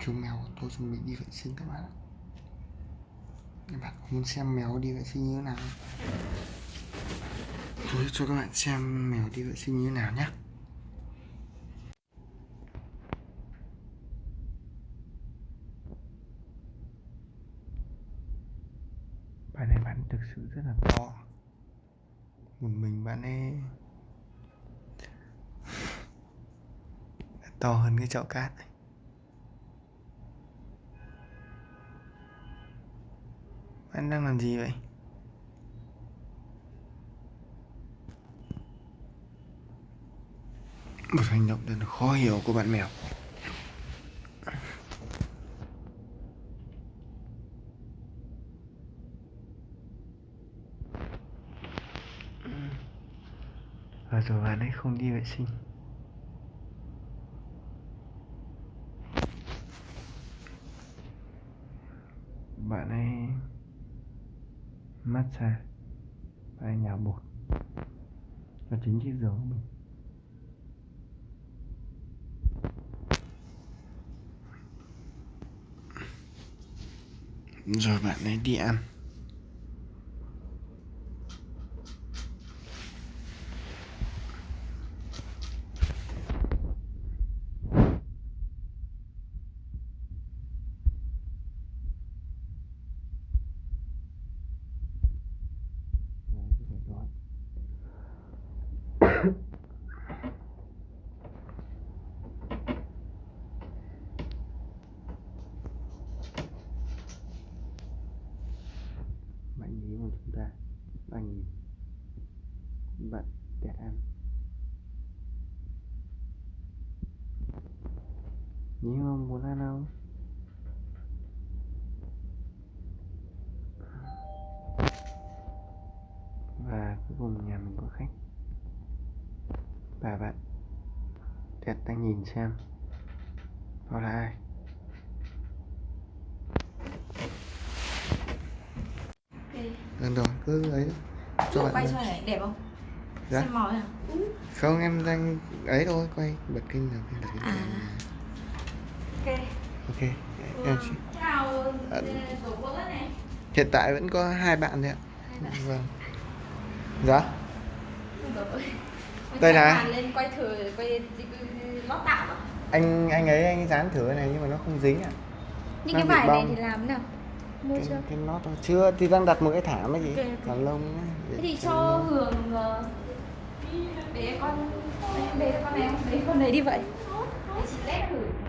Chú mèo của tôi chuẩn bị đi vệ sinh các bạn ạ. Các bạn có muốn xem mèo đi vệ sinh như thế nào? Tôi cho các bạn xem mèo đi vệ sinh như thế nào nhé. Bạn này bạn thực sự rất là to. Một mình bạn ấy to hơn cái chậu cát này. Bạn đang làm gì vậy? Một hành động rất là khó hiểu của bạn mèo. Và rồi bạn ấy không đi vệ sinh. Bạn ấy massage, bạn ấy nhào bột vào chính chiếc giường của mình. Rồi bạn ấy đi ăn. Bạn nhí của chúng ta đang nhìn bạn tẹt ăn. Nhí không muốn ăn không? Và cuối cùng nhà mình có khách. Và bạn tẹt đang nhìn xem đó là ai. Được rồi, cứ ấy cho bạn quay cho này đẹp không? Dạ? Xem màu nào? Không, em đang ấy thôi, quay bật kênh rồi bật kênh À. Ok. Ok, em xin. Nào tổ quân này. Hiện tại vẫn có 2 bạn thôi ạ. Vâng. Dạ? Đây này. Lên quay thử, quay lót tạm à? Anh ấy dán thử cái này nhưng mà nó không dính ạ. Nhưng cái vải này thì làm nào? Mua chưa? Cái nót chưa, thì đang đặt một cái thảm ấy gì? Okay. Thảm lông. Thế thì cho Hường để con này không? Đấy con này đi vậy. Để chị lét